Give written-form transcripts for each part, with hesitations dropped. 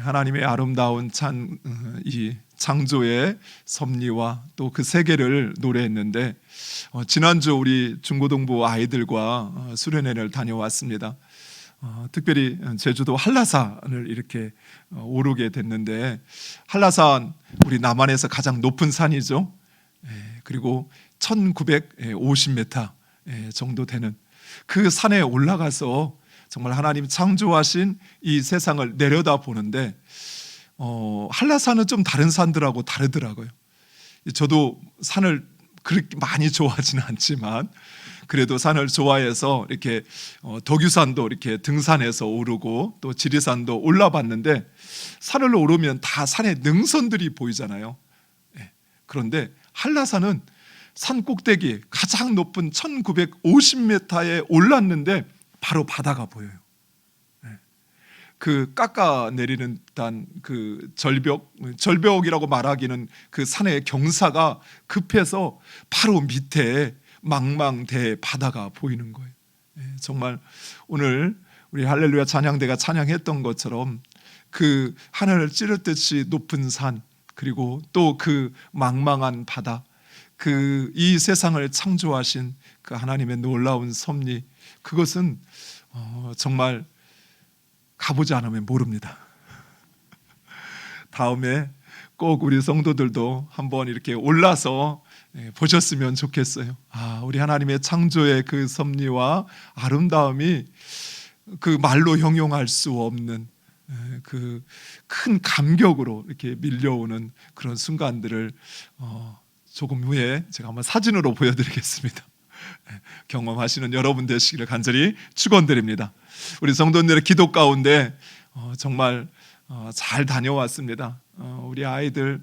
하나님의 아름다운 이 창조의 섭리와 또 그 세계를 노래했는데, 지난주 우리 중고등부 아이들과 수련회를 다녀왔습니다. 특별히 제주도 한라산을 이렇게 오르게 됐는데, 한라산 우리 남한에서 가장 높은 산이죠. 그리고 1950m 정도 되는 그 산에 올라가서 정말 하나님 창조하신 이 세상을 내려다 보는데, 한라산은 좀 다른 산들하고 다르더라고요. 저도 산을 그렇게 많이 좋아하지는 않지만 그래도 산을 좋아해서 이렇게 덕유산도 이렇게 등산해서 오르고 또 지리산도 올라봤는데, 산을 오르면 다 산의 능선들이 보이잖아요. 그런데 한라산은 산 꼭대기 가장 높은 1950m에 올랐는데 바로 바다가 보여요. 그 깎아 내리는 듯한 그 절벽이라고 말하기는 그 산의 경사가 급해서 바로 밑에 망망대해 바다가 보이는 거예요. 정말 오늘 우리 할렐루야 찬양대가 찬양했던 것처럼 그 하늘을 찌르듯이 높은 산, 그리고 또 그 망망한 바다, 그 이 세상을 창조하신 그 하나님의 놀라운 섭리, 그것은 정말 가보지 않으면 모릅니다. 다음에 꼭 우리 성도들도 한번 이렇게 올라서 보셨으면 좋겠어요. 우리 하나님의 창조의 그 섭리와 아름다움이 그 말로 형용할 수 없는 그 큰 감격으로 이렇게 밀려오는 그런 순간들을 조금 후에 제가 한번 사진으로 보여드리겠습니다. 경험하시는 여러분 되시기를 간절히 축원드립니다. 우리 성도님들의 기도 가운데 정말 잘 다녀왔습니다. 우리 아이들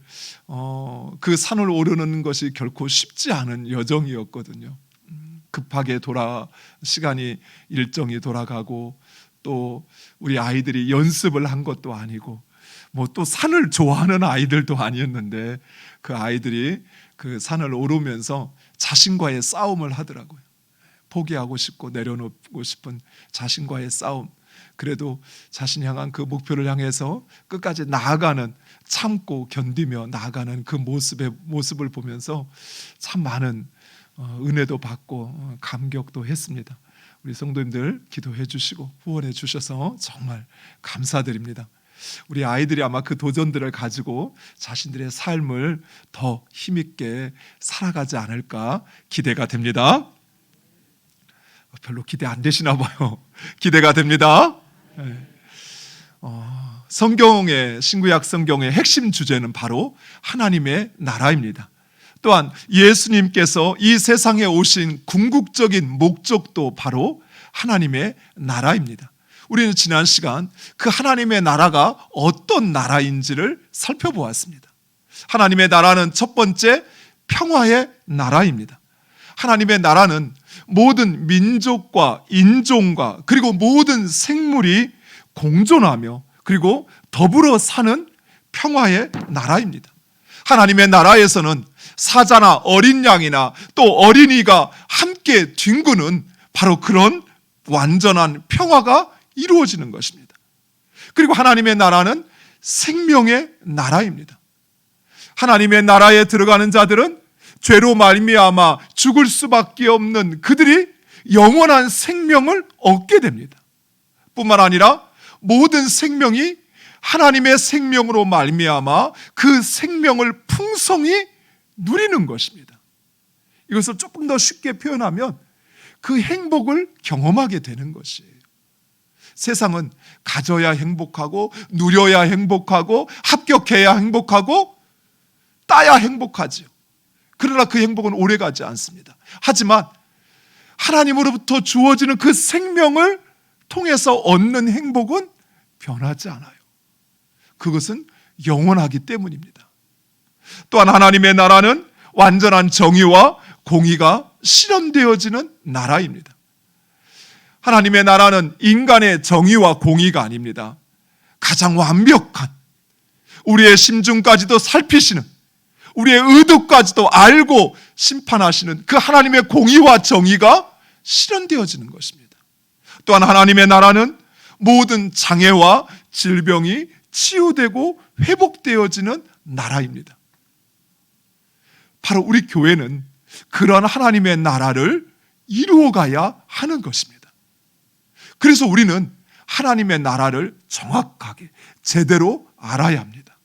그 산을 오르는 것이 결코 쉽지 않은 여정이었거든요. 급하게 시간이 일정이 돌아가고, 또 우리 아이들이 연습을 한 것도 아니고, 뭐 또 산을 좋아하는 아이들도 아니었는데, 그 아이들이 그 산을 오르면서 자신과의 싸움을 하더라고요. 포기하고 싶고 내려놓고 싶은 자신과의 싸움. 그래도 자신이 향한 그 목표를 향해서 끝까지 나아가는, 참고 견디며 나아가는 그 모습을 보면서 참 많은 은혜도 받고 감격도 했습니다. 우리 성도님들 기도해 주시고 후원해 주셔서 정말 감사드립니다. 우리 아이들이 아마 그 도전들을 가지고 자신들의 삶을 더 힘있게 살아가지 않을까 기대가 됩니다. 별로 기대 안 되시나 봐요. 기대가 됩니다. 신구약 성경의 핵심 주제는 바로 하나님의 나라입니다. 또한 예수님께서 이 세상에 오신 궁극적인 목적도 바로 하나님의 나라입니다. 우리는 지난 시간 그 하나님의 나라가 어떤 나라인지를 살펴보았습니다. 하나님의 나라는 첫 번째 평화의 나라입니다. 하나님의 나라는 모든 민족과 인종과 그리고 모든 생물이 공존하며 그리고 더불어 사는 평화의 나라입니다. 하나님의 나라에서는 사자나 어린 양이나 또 어린이가 함께 뒹구는 바로 그런 완전한 평화가 이루어지는 것입니다. 그리고 하나님의 나라는 생명의 나라입니다. 하나님의 나라에 들어가는 자들은 죄로 말미암아 죽을 수밖에 없는 그들이 영원한 생명을 얻게 됩니다. 뿐만 아니라 모든 생명이 하나님의 생명으로 말미암아 그 생명을 풍성히 누리는 것입니다. 이것을 조금 더 쉽게 표현하면 그 행복을 경험하게 되는 것이에요. 세상은 가져야 행복하고 누려야 행복하고 합격해야 행복하고 따야 행복하지요. 그러나 그 행복은 오래가지 않습니다. 하지만 하나님으로부터 주어지는 그 생명을 통해서 얻는 행복은 변하지 않아요. 그것은 영원하기 때문입니다. 또한 하나님의 나라는 완전한 정의와 공의가 실현되어지는 나라입니다. 하나님의 나라는 인간의 정의와 공의가 아닙니다. 가장 완벽한, 우리의 심중까지도 살피시는, 우리의 의도까지도 알고 심판하시는 그 하나님의 공의와 정의가 실현되어지는 것입니다. 또한 하나님의 나라는 모든 장애와 질병이 치유되고 회복되어지는 나라입니다. 바로 우리 교회는 그러한 하나님의 나라를 이루어가야 하는 것입니다. 그래서 우리는 하나님의 나라를 정확하게 제대로 알아야 합니다.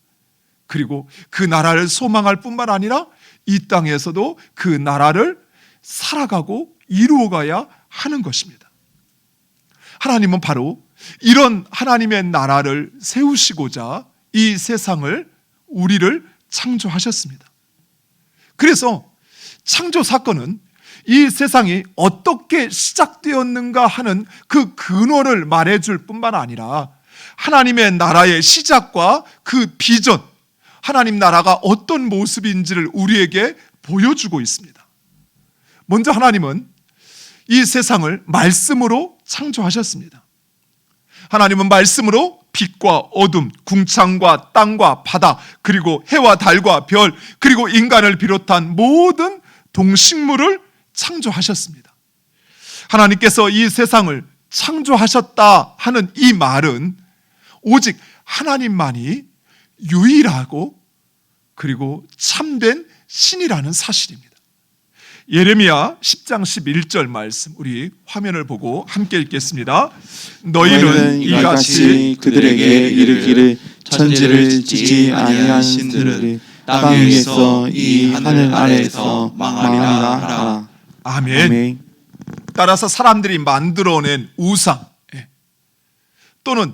그리고 그 나라를 소망할 뿐만 아니라 이 땅에서도 그 나라를 살아가고 이루어가야 하는 것입니다. 하나님은 바로 이런 하나님의 나라를 세우시고자 이 세상을, 우리를 창조하셨습니다. 그래서 창조 사건은 이 세상이 어떻게 시작되었는가 하는 그 근원을 말해줄 뿐만 아니라 하나님의 나라의 시작과 그 비전, 하나님 나라가 어떤 모습인지를 우리에게 보여주고 있습니다. 먼저 하나님은 이 세상을 말씀으로 창조하셨습니다. 하나님은 말씀으로 빛과 어둠, 궁창과 땅과 바다, 그리고 해와 달과 별, 그리고 인간을 비롯한 모든 동식물을 창조하셨습니다. 하나님께서 이 세상을 창조하셨다 하는 이 말은 오직 하나님만이 유일하고 그리고 참된 신이라는 사실입니다. 예레미야 10장 11절 말씀, 우리 화면을 보고 함께 읽겠습니다. 너희는 이같이 그들에게 이르기를 천지를 지지 아니한 신들을 땅 위에서 이 하늘 아래에서 망하리라 하라. 아멘. 아멘. 따라서 사람들이 만들어낸 우상 또는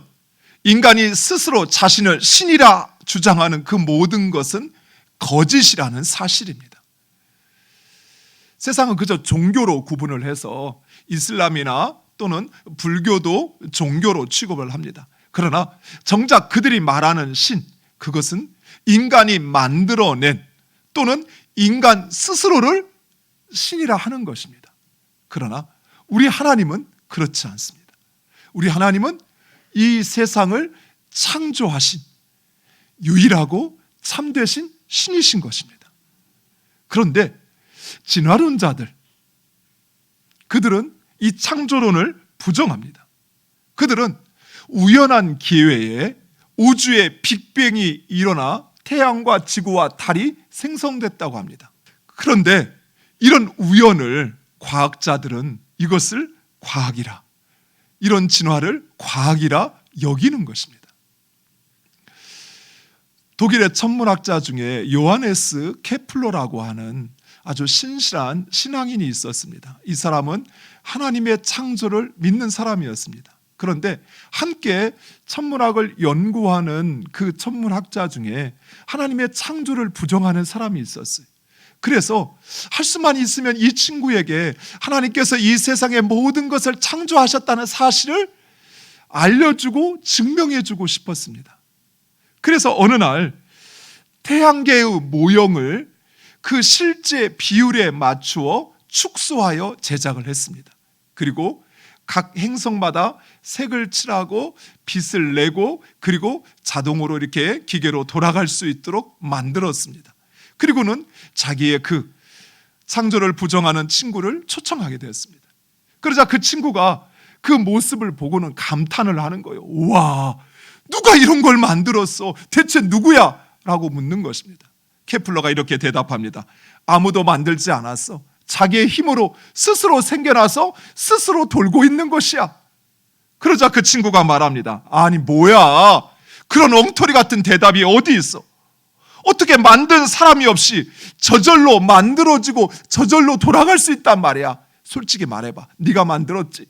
인간이 스스로 자신을 신이라 주장하는 그 모든 것은 거짓이라는 사실입니다. 세상은 그저 종교로 구분을 해서 이슬람이나 또는 불교도 종교로 취급을 합니다. 그러나 정작 그들이 말하는 신, 그것은 인간이 만들어낸 또는 인간 스스로를 신이라 하는 것입니다. 그러나 우리 하나님은 그렇지 않습니다. 우리 하나님은 이 세상을 창조하신 유일하고 참되신 신이신 것입니다. 그런데 진화론자들, 그들은 이 창조론을 부정합니다. 그들은 우연한 기회에 우주의 빅뱅이 일어나 태양과 지구와 달이 생성됐다고 합니다. 그런데 이런 우연을 과학자들은 이것을 과학이라, 이런 진화를 과학이라 여기는 것입니다. 독일의 천문학자 중에 요하네스 케플러라고 하는 아주 신실한 신앙인이 있었습니다. 이 사람은 하나님의 창조를 믿는 사람이었습니다. 그런데 함께 천문학을 연구하는 그 천문학자 중에 하나님의 창조를 부정하는 사람이 있었어요. 그래서 할 수만 있으면 이 친구에게 하나님께서 이 세상의 모든 것을 창조하셨다는 사실을 알려주고 증명해주고 싶었습니다. 그래서 어느 날 태양계의 모형을 그 실제 비율에 맞추어 축소하여 제작을 했습니다. 그리고 각 행성마다 색을 칠하고 빛을 내고 그리고 자동으로 이렇게 기계로 돌아갈 수 있도록 만들었습니다. 그리고는 자기의 그 창조를 부정하는 친구를 초청하게 되었습니다. 그러자 그 친구가 그 모습을 보고는 감탄을 하는 거예요. 우와, 누가 이런 걸 만들었어? 대체 누구야? 라고 묻는 것입니다. 케플러가 이렇게 대답합니다. 아무도 만들지 않았어. 자기의 힘으로 스스로 생겨나서 스스로 돌고 있는 것이야. 그러자 그 친구가 말합니다. 아니 뭐야, 그런 엉터리 같은 대답이 어디 있어? 어떻게 만든 사람이 없이 저절로 만들어지고 저절로 돌아갈 수 있단 말이야. 솔직히 말해봐, 네가 만들었지?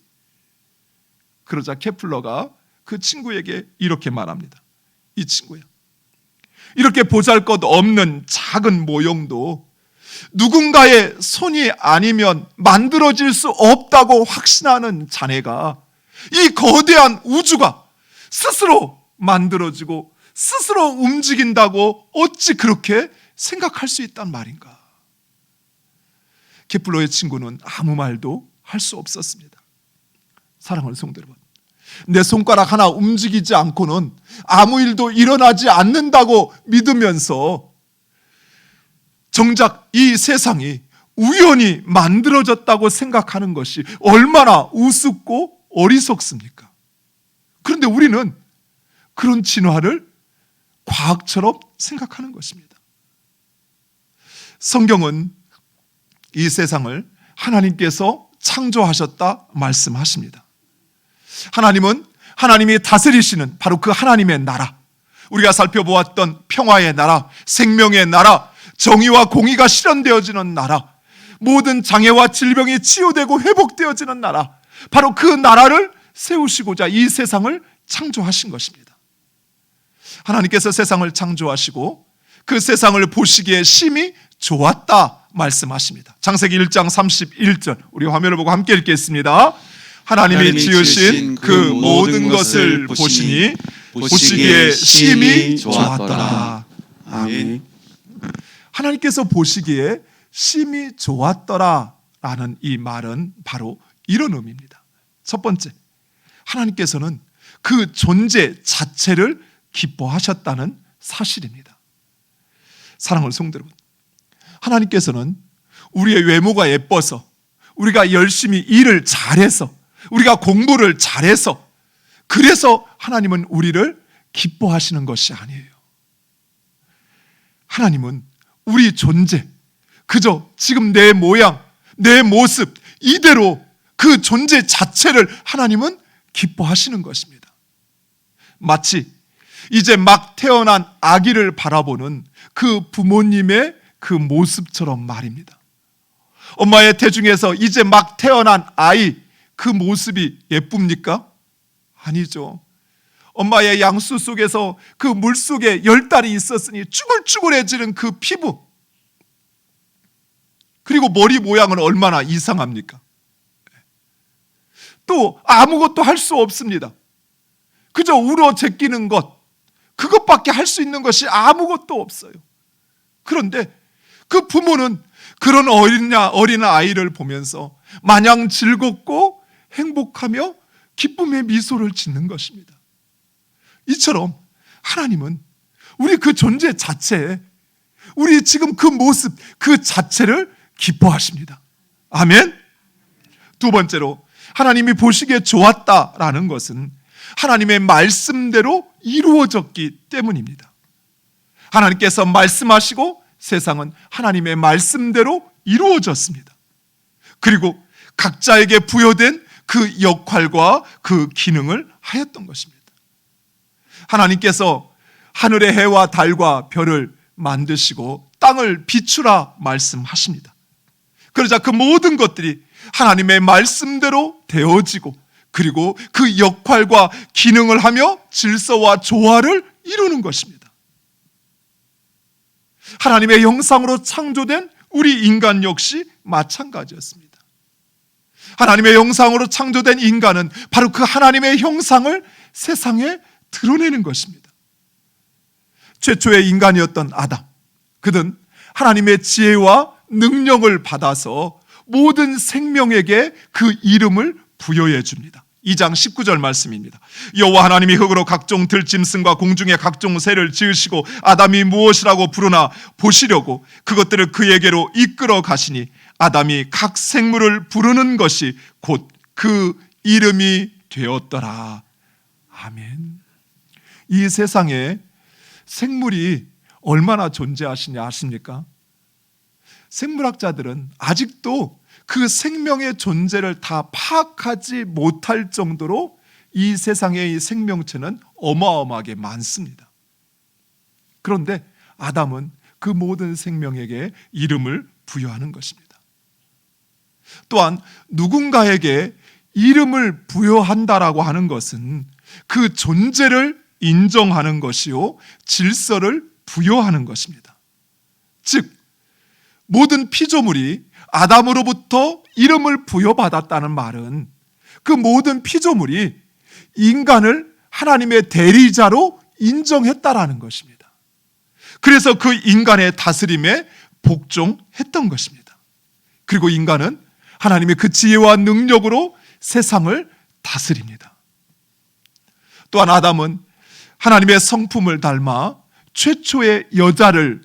그러자 케플러가 그 친구에게 이렇게 말합니다. 이 친구야, 이렇게 보잘것없는 작은 모형도 누군가의 손이 아니면 만들어질 수 없다고 확신하는 자네가 이 거대한 우주가 스스로 만들어지고 스스로 움직인다고 어찌 그렇게 생각할 수 있단 말인가? 케플러의 친구는 아무 말도 할 수 없었습니다. 사랑하는 성도 여러분, 내 손가락 하나 움직이지 않고는 아무 일도 일어나지 않는다고 믿으면서 정작 이 세상이 우연히 만들어졌다고 생각하는 것이 얼마나 우습고 어리석습니까? 그런데 우리는 그런 진화를 과학처럼 생각하는 것입니다. 성경은 이 세상을 하나님께서 창조하셨다 말씀하십니다. 하나님은 하나님이 다스리시는 바로 그 하나님의 나라, 우리가 살펴보았던 평화의 나라, 생명의 나라, 정의와 공의가 실현되어지는 나라, 모든 장애와 질병이 치유되고 회복되어지는 나라, 바로 그 나라를 세우시고자 이 세상을 창조하신 것입니다. 하나님께서 세상을 창조하시고 그 세상을 보시기에 심히 좋았다 말씀하십니다. 창세기 1장 31절, 우리 화면을 보고 함께 읽겠습니다. 하나님이 지으신 그 모든 것을 보시니 보시기에 심히 좋았더라. 아멘. 하나님께서 보시기에 심히 좋았더라 라는 이 말은 바로 이런 의미입니다. 첫 번째, 하나님께서는 그 존재 자체를 기뻐하셨다는 사실입니다. 사랑하는 성도 여러분, 하나님께서는 우리의 외모가 예뻐서, 우리가 열심히 일을 잘해서, 우리가 공부를 잘해서, 그래서 하나님은 우리를 기뻐하시는 것이 아니에요. 하나님은 우리 존재, 그저 지금 내 모양, 내 모습 이대로 그 존재 자체를 하나님은 기뻐하시는 것입니다. 마치 이제 막 태어난 아기를 바라보는 그 부모님의 그 모습처럼 말입니다. 엄마의 태중에서 이제 막 태어난 아이, 그 모습이 예쁩니까? 아니죠. 엄마의 양수 속에서 그 물 속에 10달이 있었으니 쭈글쭈글해지는 그 피부, 그리고 머리 모양은 얼마나 이상합니까? 또 아무것도 할 수 없습니다. 그저 울어 제끼는 것, 그것밖에 할 수 있는 것이 아무것도 없어요. 그런데 그 부모는 그런 어린 아이를 보면서 마냥 즐겁고 행복하며 기쁨의 미소를 짓는 것입니다. 이처럼 하나님은 우리 그 존재 자체에, 우리 지금 그 모습 그 자체를 기뻐하십니다. 아멘. 두 번째로, 하나님이 보시기에 좋았다라는 것은 하나님의 말씀대로 이루어졌기 때문입니다. 하나님께서 말씀하시고 세상은 하나님의 말씀대로 이루어졌습니다. 그리고 각자에게 부여된 그 역할과 그 기능을 하였던 것입니다. 하나님께서 하늘의 해와 달과 별을 만드시고 땅을 비추라 말씀하십니다. 그러자 그 모든 것들이 하나님의 말씀대로 되어지고, 그리고 그 역할과 기능을 하며 질서와 조화를 이루는 것입니다. 하나님의 형상으로 창조된 우리 인간 역시 마찬가지였습니다. 하나님의 형상으로 창조된 인간은 바로 그 하나님의 형상을 세상에 드러내는 것입니다. 최초의 인간이었던 아담, 그는 하나님의 지혜와 능력을 받아서 모든 생명에게 그 이름을 부여해 줍니다. 2장 19절 말씀입니다. 여호와 하나님이 흙으로 각종 들짐승과 공중의 각종 새를 지으시고 아담이 무엇이라고 부르나 보시려고 그것들을 그에게로 이끌어 가시니 아담이 각 생물을 부르는 것이 곧 그 이름이 되었더라. 아멘. 이 세상에 생물이 얼마나 존재하시냐 아십니까? 생물학자들은 아직도 그 생명의 존재를 다 파악하지 못할 정도로 이 세상의 이 생명체는 어마어마하게 많습니다. 그런데 아담은 그 모든 생명에게 이름을 부여하는 것입니다. 또한 누군가에게 이름을 부여한다라고 하는 것은 그 존재를 인정하는 것이요, 질서를 부여하는 것입니다. 즉, 모든 피조물이 아담으로부터 이름을 부여받았다는 말은 그 모든 피조물이 인간을 하나님의 대리자로 인정했다라는 것입니다. 그래서 그 인간의 다스림에 복종했던 것입니다. 그리고 인간은 하나님의 그 지혜와 능력으로 세상을 다스립니다. 또한 아담은 하나님의 성품을 닮아 최초의 여자를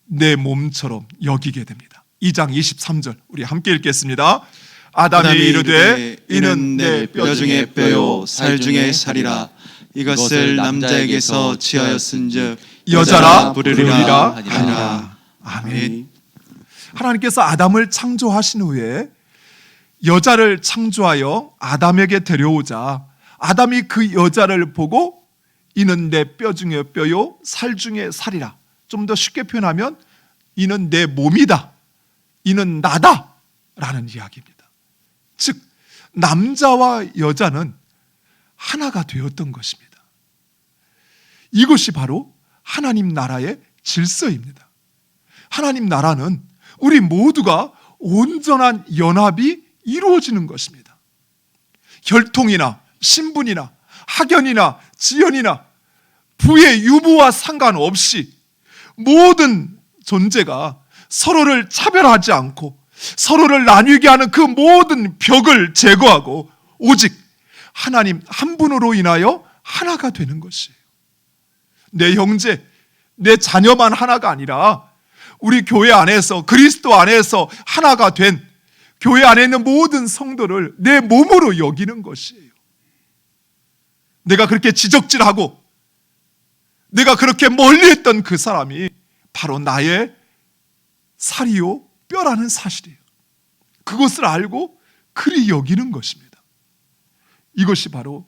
내 몸처럼 여기게 됩니다. 2장 23절 우리 함께 읽겠습니다. 아담이 이르되 이는 내 뼈 중에 뼈요 살 중에 살이라. 이것을 남자에게서 취하였은즉 여자라 부르리라 하니라. 아멘. 하나님께서 아담을 창조하신 후에 여자를 창조하여 아담에게 데려오자 아담이 그 여자를 보고 이는 내 뼈 중에 뼈요 살 중에 살이라. 좀 더 쉽게 표현하면 이는 내 몸이다, 이는 나다 라는 이야기입니다. 즉 남자와 여자는 하나가 되었던 것입니다. 이것이 바로 하나님 나라의 질서입니다. 하나님 나라는 우리 모두가 온전한 연합이 이루어지는 것입니다. 혈통이나 신분이나 학연이나 지연이나 부의 유무와 상관없이 모든 존재가 서로를 차별하지 않고 서로를 나뉘게 하는 그 모든 벽을 제거하고 오직 하나님 한 분으로 인하여 하나가 되는 것이에요. 내 형제, 내 자녀만 하나가 아니라 우리 교회 안에서 그리스도 안에서 하나가 된 교회 안에 있는 모든 성도를 내 몸으로 여기는 것이에요. 내가 그렇게 지적질하고 내가 그렇게 멀리했던 그 사람이 바로 나의 살이요 뼈라는 사실이에요. 그것을 알고 그리 여기는 것입니다. 이것이 바로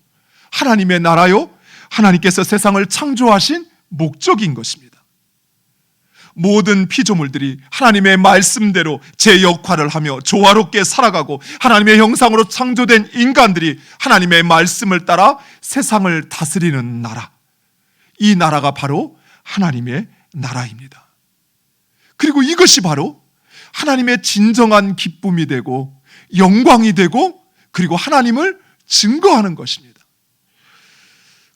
하나님의 나라요 하나님께서 세상을 창조하신 목적인 것입니다. 모든 피조물들이 하나님의 말씀대로 제 역할을 하며 조화롭게 살아가고 하나님의 형상으로 창조된 인간들이 하나님의 말씀을 따라 세상을 다스리는 나라, 이 나라가 바로 하나님의 나라입니다. 그리고 이것이 바로 하나님의 진정한 기쁨이 되고 영광이 되고 그리고 하나님을 증거하는 것입니다.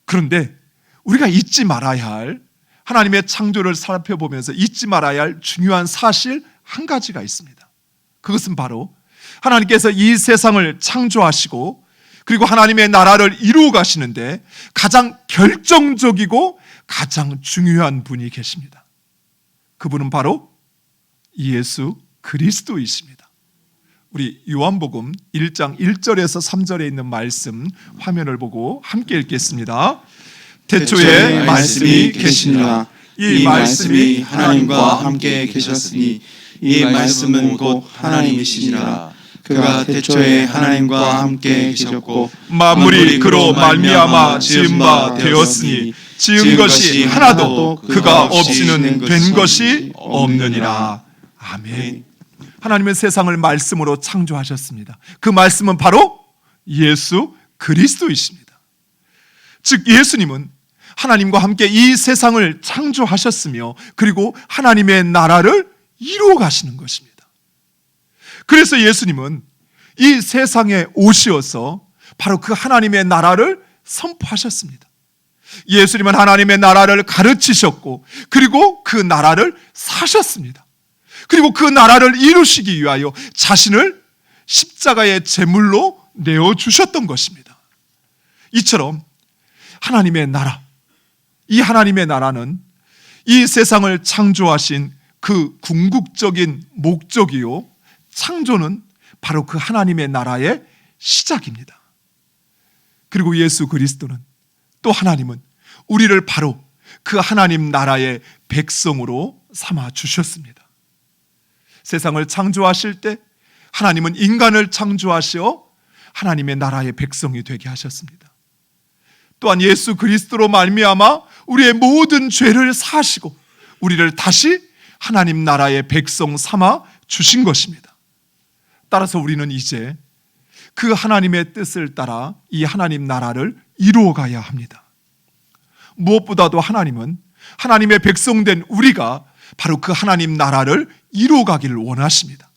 그런데 우리가 잊지 말아야 할, 하나님의 창조를 살펴보면서 잊지 말아야 할 중요한 사실 한 가지가 있습니다. 그것은 바로 하나님께서 이 세상을 창조하시고 그리고 하나님의 나라를 이루어 가시는데 가장 결정적이고 가장 중요한 분이 계십니다. 그분은 바로 예수 그리스도이십니다. 우리 요한복음 1장 1절에서 3절에 있는 말씀 화면을 보고 함께 읽겠습니다. 태초에 말씀이 계시니라. 이 말씀이 하나님과 함께 계셨으니 이 말씀은 곧 하나님이시니라. 그가 태초에 하나님과 함께 계셨고 만물이 그로 말미암아 지은 바 되었으니 지은 것이 하나도 그가 없이는 된 것이 없느니라. 아멘. 하나님은 세상을 말씀으로 창조하셨습니다. 그 말씀은 바로 예수 그리스도이십니다. 즉 예수님은 하나님과 함께 이 세상을 창조하셨으며 그리고 하나님의 나라를 이루어 가시는 것입니다. 그래서 예수님은 이 세상에 오시어서 바로 그 하나님의 나라를 선포하셨습니다. 예수님은 하나님의 나라를 가르치셨고 그리고 그 나라를 사셨습니다. 그리고 그 나라를 이루시기 위하여 자신을 십자가의 제물로 내어주셨던 것입니다. 이처럼 하나님의 나라, 이 하나님의 나라는 이 세상을 창조하신 그 궁극적인 목적이요, 창조는 바로 그 하나님의 나라의 시작입니다. 그리고 예수 그리스도는 또 하나님은 우리를 바로 그 하나님 나라의 백성으로 삼아 주셨습니다. 세상을 창조하실 때 하나님은 인간을 창조하시어 하나님의 나라의 백성이 되게 하셨습니다. 또한 예수 그리스도로 말미암아 우리의 모든 죄를 사하시고 우리를 다시 하나님 나라의 백성 삼아 주신 것입니다. 따라서 우리는 이제 그 하나님의 뜻을 따라 이 하나님 나라를 이루어 가야 합니다. 무엇보다도 하나님은 하나님의 백성된 우리가 바로 그 하나님 나라를 이루어 가기를 원하십니다.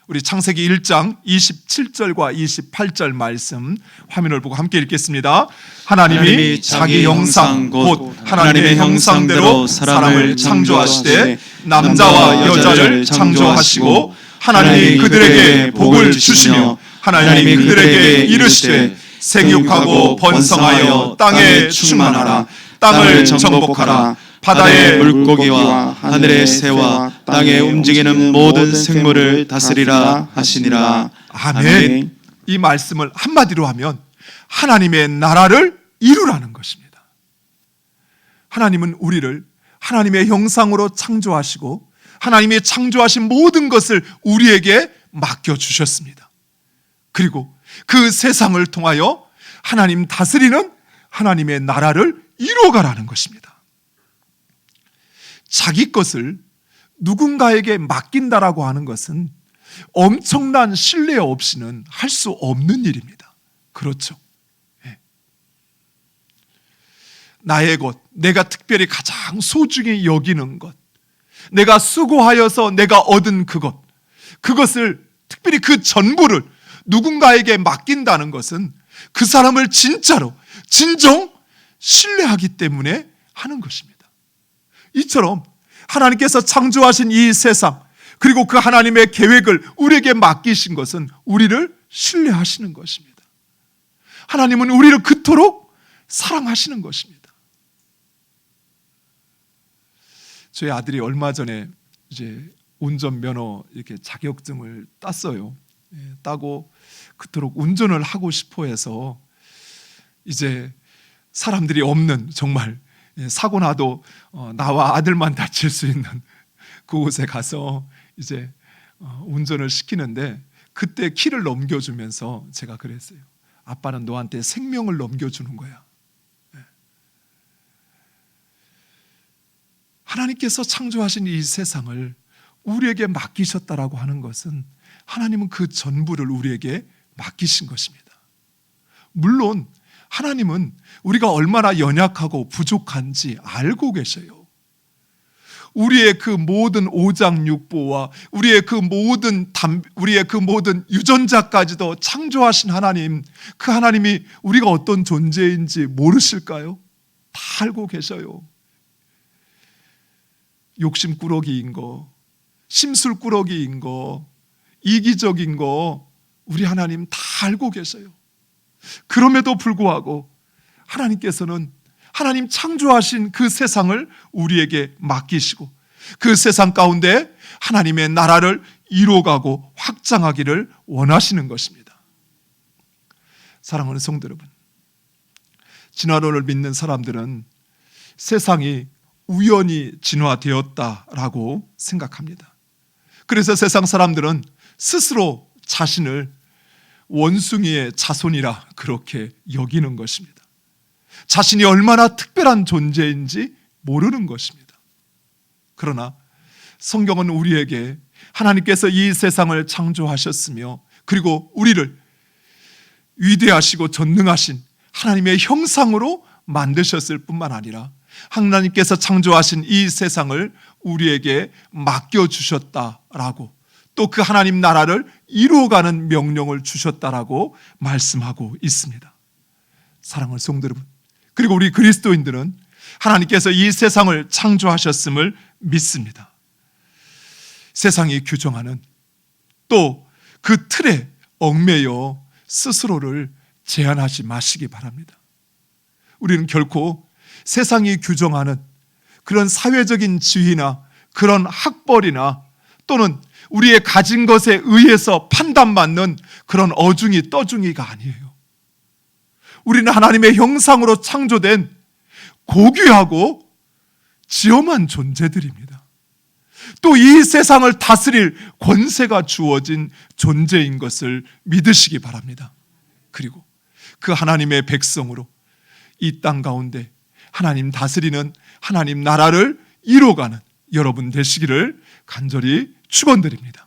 우리 창세기 1장 27절과 28절 말씀 화면을 보고 함께 읽겠습니다. 하나님이 자기 형상 곧 하나님의 형상대로 사람을 창조하시되 남자와 여자를 창조하시고 하나님이 그들에게 복을 주시며 하나님이 그들에게 이르시되 생육하고 번성하여 땅에 충만하라. 땅을 정복하라. 바다의 물고기와 하늘의 새와 땅에 움직이는 모든 생물을 다스리라 하시니라. 아멘. 이 말씀을 한마디로 하면 하나님의 나라를 이루라는 것입니다. 하나님은 우리를 하나님의 형상으로 창조하시고 하나님의 창조하신 모든 것을 우리에게 맡겨주셨습니다. 그리고 그 세상을 통하여 하나님 다스리는 하나님의 나라를 이루어가라는 것입니다. 자기 것을 누군가에게 맡긴다라고 하는 것은 엄청난 신뢰 없이는 할 수 없는 일입니다. 그렇죠? 예. 나의 것, 내가 특별히 가장 소중히 여기는 것, 내가 수고하여서 내가 얻은 그것을 특별히 그 전부를 누군가에게 맡긴다는 것은 그 사람을 진짜로 진정 신뢰하기 때문에 하는 것입니다. 이처럼 하나님께서 창조하신 이 세상, 그리고 그 하나님의 계획을 우리에게 맡기신 것은 우리를 신뢰하시는 것입니다. 하나님은 우리를 그토록 사랑하시는 것입니다. 저희 아들이 얼마 전에 이제 운전면허 이렇게 자격증을 땄어요. 따고 그토록 운전을 하고 싶어 해서 이제 사람들이 없는, 정말 사고 나도 나와 아들만 다칠 수 있는 그곳에 가서 이제 운전을 시키는데, 그때 키를 넘겨주면서 제가 그랬어요. 아빠는 너한테 생명을 넘겨주는 거야. 하나님께서 창조하신 이 세상을 우리에게 맡기셨다라고 하는 것은 하나님은 그 전부를 우리에게 맡기신 것입니다. 물론 하나님은 우리가 얼마나 연약하고 부족한지 알고 계셔요. 우리의 그 모든 오장육부와 우리의 그 모든 유전자까지도 창조하신 하나님, 그 하나님이 우리가 어떤 존재인지 모르실까요? 다 알고 계셔요. 욕심꾸러기인 거, 심술꾸러기인 거, 이기적인 거 우리 하나님 다 알고 계셔요. 그럼에도 불구하고 하나님께서는 하나님 창조하신 그 세상을 우리에게 맡기시고 그 세상 가운데 하나님의 나라를 이루어가고 확장하기를 원하시는 것입니다. 사랑하는 성도 여러분, 진화론을 믿는 사람들은 세상이 우연히 진화되었다라고 생각합니다. 그래서 세상 사람들은 스스로 자신을 원숭이의 자손이라 그렇게 여기는 것입니다. 자신이 얼마나 특별한 존재인지 모르는 것입니다. 그러나 성경은 우리에게 하나님께서 이 세상을 창조하셨으며 그리고 우리를 위대하시고 전능하신 하나님의 형상으로 만드셨을 뿐만 아니라 하나님께서 창조하신 이 세상을 우리에게 맡겨주셨다라고, 또 그 하나님 나라를 이루어가는 명령을 주셨다라고 말씀하고 있습니다. 사랑하는 성도 여러분, 그리고 우리 그리스도인들은 하나님께서 이 세상을 창조하셨음을 믿습니다. 세상이 규정하는 또 그 틀에 얽매여 스스로를 제한하지 마시기 바랍니다. 우리는 결코 세상이 규정하는 그런 사회적인 지위나 그런 학벌이나 또는 우리의 가진 것에 의해서 판단받는 그런 어중이 떠중이가 아니에요. 우리는 하나님의 형상으로 창조된 고귀하고 지엄한 존재들입니다. 또 이 세상을 다스릴 권세가 주어진 존재인 것을 믿으시기 바랍니다. 그리고 그 하나님의 백성으로 이 땅 가운데 하나님 다스리는 하나님 나라를 이루어가는 여러분 되시기를 간절히 축원드립니다.